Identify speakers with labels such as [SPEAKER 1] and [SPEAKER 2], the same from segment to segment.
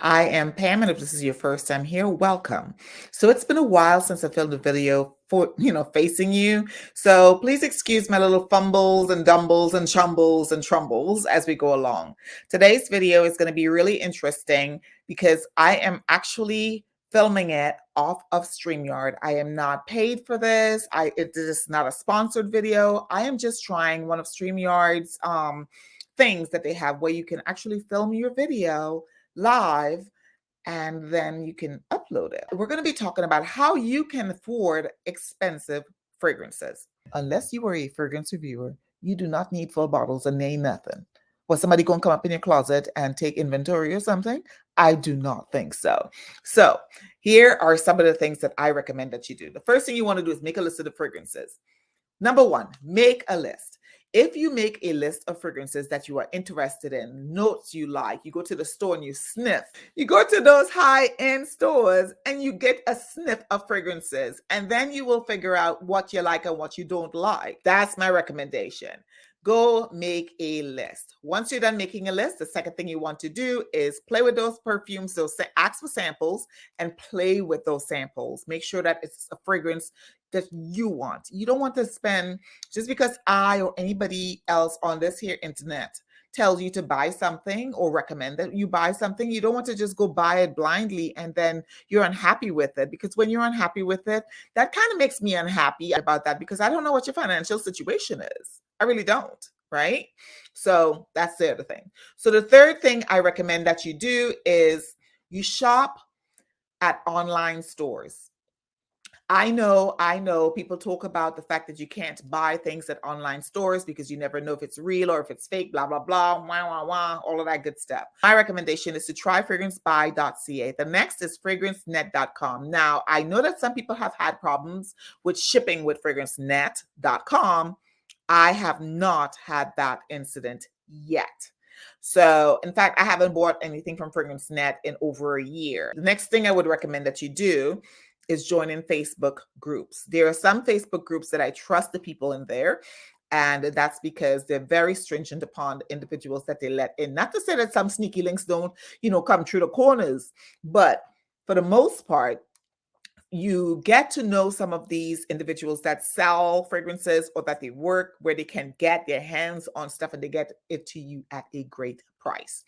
[SPEAKER 1] I am Pam, and if this is your first time here, welcome. So it's been a while since I filmed a video for, facing you. So please excuse my little fumbles and dumbles and chumbles and trumbles as we go along. Today's video is going to be really interesting because I am actually filming it off of StreamYard. I am not paid for this. It is not a sponsored video. I am just trying one of StreamYard's things that they have where you can actually film your video live and then you can upload it. We're going to be talking about how you can afford expensive fragrances. Unless you are a fragrance reviewer, you do not need full bottles and ain't nothing. Was somebody going to come up in your closet and take inventory or something? I do not think so. So here are some of the things that I recommend that you do. The first thing you want to do is make a list of the fragrances. Number one, make a list. If you make a list of fragrances that you are interested in, notes you like, you go to the store and you sniff. You go to those high-end stores and you get a sniff of fragrances, and then you will figure out what you like and what you don't like. That's my recommendation. Go make a list. Once you're done making a list, the second thing you want to do is play with those perfumes. So ask for samples and play with those samples. Make sure that it's a fragrance that you want. You don't want to spend, just because I or anybody else on this here internet tells you to buy something or recommend that you buy something, you don't want to just go buy it blindly and then you're unhappy with it. Because when you're unhappy with it, that kind of makes me unhappy about that, because I don't know what your financial situation is. I really don't, right? So that's the other thing. So the third thing I recommend that you do is you shop at online stores. I know people talk about the fact that you can't buy things at online stores because you never know if it's real or if it's fake, blah, blah, blah, wah, wah, wah, all of that good stuff. My recommendation is to try fragrancebuy.ca. The next is fragrancenet.com. Now, I know that some people have had problems with shipping with fragrancenet.com. I have not had that incident yet. So, in fact, I haven't bought anything from FragranceNet in over a year. The next thing I would recommend that you do is join in Facebook groups. There are some Facebook groups that I trust the people in there, and that's because they're very stringent upon the individuals that they let in. Not to say that some sneaky links don't, come through the corners, but for the most part, you get to know some of these individuals that sell fragrances or that they work where they can get their hands on stuff and they get it to you at a great price.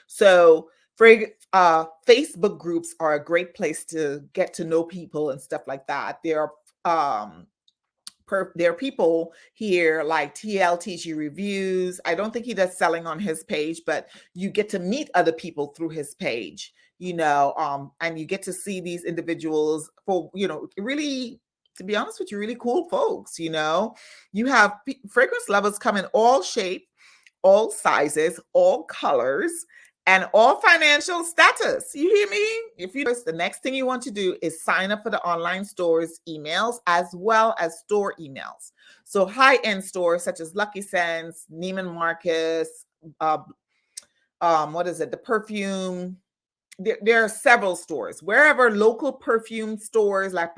[SPEAKER 1] So Facebook groups are a great place to get to know people and stuff like that. There are people here like TLTG Reviews. I don't think he does selling on his page, but you get to meet other people through his page, and you get to see these individuals for, really, to be honest with you, really cool folks. You have fragrance lovers come in all shape, all sizes, all colors, and all financial status. You hear me? The next thing you want to do is sign up for the online stores emails as well as store emails. So high-end stores such as Lucky Scents, Neiman Marcus, the Perfume. There are several stores. Wherever local perfume stores, like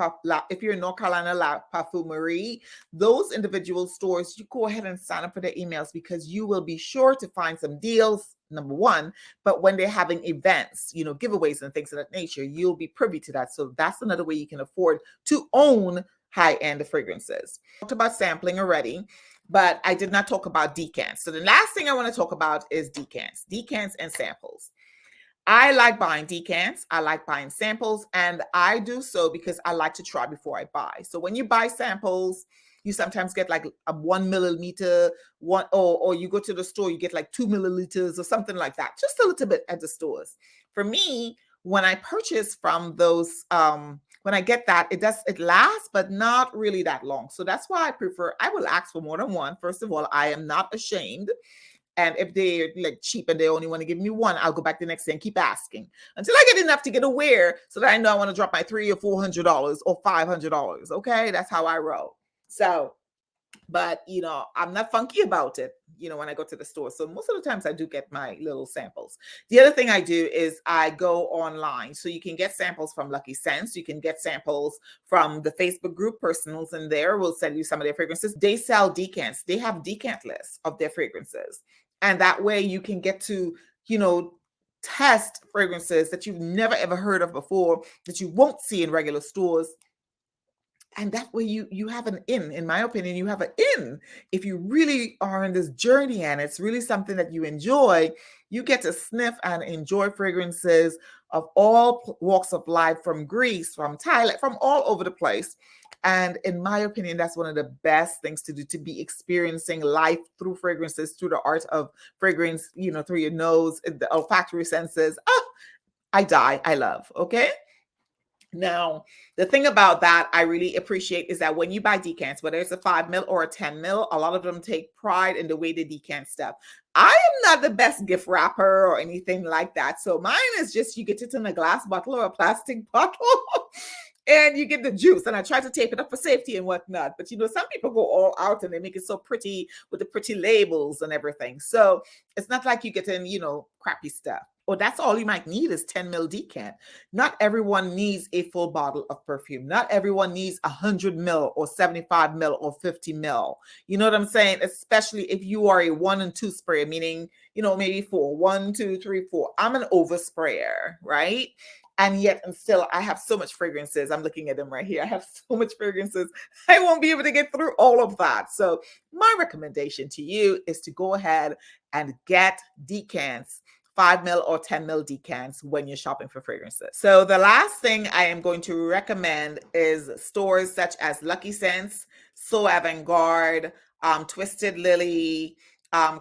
[SPEAKER 1] if you're in North Carolina, La Parfumerie, those individual stores, you go ahead and sign up for their emails, because you will be sure to find some deals, number one. But when they're having events, giveaways and things of that nature, you'll be privy to that. So that's another way you can afford to own high-end fragrances. I talked about sampling already, but I did not talk about decants. So the last thing I want to talk about is decants and samples. I like buying decants. I like buying samples, and I do so because I like to try before I buy. So when you buy samples, you sometimes get like a 1 milliliter or you go to the store, you get like 2 milliliters or something like that, just a little bit at the stores. For me, when I purchase from those, when I get that, it lasts, but not really that long. So that's why I will ask for more than one. First of all, I am not ashamed. And if they're like cheap and they only want to give me one, I'll go back the next day and keep asking until I get enough to get aware, so that I know I want to drop my $300 or $400 or $500. Okay, that's how I roll. So, but I'm not funky about it. When I go to the store, so most of the times I do get my little samples. The other thing I do is I go online, so you can get samples from Lucky Scents. You can get samples from the Facebook group. Personals in there will send you some of their fragrances. They sell decants. They have decant lists of their fragrances. And that way you can get to, test fragrances that you've never ever heard of before, that you won't see in regular stores. And that way you have an in my opinion, you have an in. If you really are in this journey and it's really something that you enjoy, you get to sniff and enjoy fragrances of all walks of life, from Greece, from Thailand, from all over the place. And in my opinion, that's one of the best things to do, to be experiencing life through fragrances, through the art of fragrance, through your nose, the olfactory senses. I love. Okay. Now, the thing about that I really appreciate is that when you buy decants, whether it's a 5 ml or a 10 ml, a lot of them take pride in the way they decant stuff. I am not the best gift wrapper or anything like that. So mine is just, you get it in a glass bottle or a plastic bottle and you get the juice. And I try to tape it up for safety and whatnot. But some people go all out and they make it so pretty with the pretty labels and everything. So it's not like you get in, crappy stuff. Or that's all you might need is 10 ml decant. Not everyone needs a full bottle of perfume. Not everyone needs 100 ml or 75 ml or 50 ml. You know what I'm saying? Especially if you are a 1 and 2 sprayer, meaning, maybe 4, 1, 2, 3, 4. I'm an oversprayer, right? And yet, and still, I have so much fragrances. I'm looking at them right here. I have so much fragrances. I won't be able to get through all of that. So my recommendation to you is to go ahead and get decants, 5 ml or 10 ml decants when you're shopping for fragrances. So the last thing I am going to recommend is stores such as Lucky Scents, So Avant-Garde, Twisted Lily,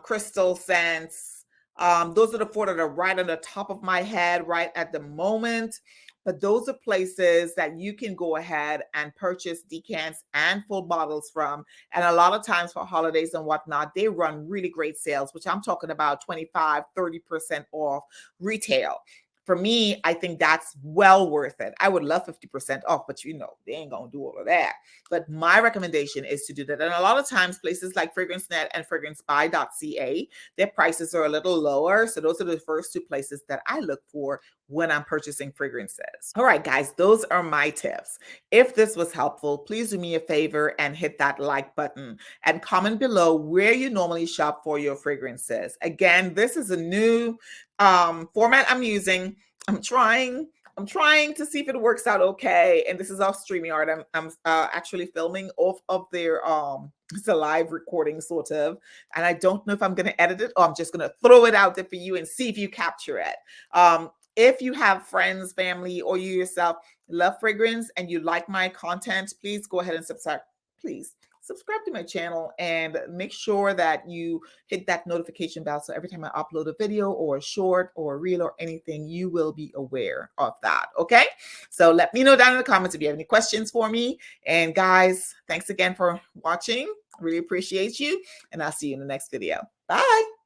[SPEAKER 1] Crystal Scents. Those are the 4 that are right on the top of my head right at the moment. But those are places that you can go ahead and purchase decants and full bottles from. And a lot of times for holidays and whatnot, they run really great sales, which I'm talking about 25, 30% off retail. For me, I think that's well worth it. I would love 50% off, but they ain't going to do all of that. But my recommendation is to do that. And a lot of times places like FragranceNet and FragranceBuy.ca, their prices are a little lower. So those are the first 2 places that I look for when I'm purchasing fragrances. All right, guys, those are my tips. If this was helpful, please do me a favor and hit that like button and comment below where you normally shop for your fragrances. Again, this is a new format I'm using. I'm trying to see if it works out okay. And this is off StreamYard. I'm actually filming off of their it's a live recording sort of, and I don't know if I'm going to edit it or I'm just going to throw it out there for you and see if you capture it. If you have friends, family, or you yourself love fragrance and you like my content, please go ahead and subscribe. Please subscribe to my channel and make sure that you hit that notification bell. So every time I upload a video or a short or a reel or anything, you will be aware of that. Okay. So let me know down in the comments if you have any questions for me. And guys, thanks again for watching. Really appreciate you. And I'll see you in the next video. Bye.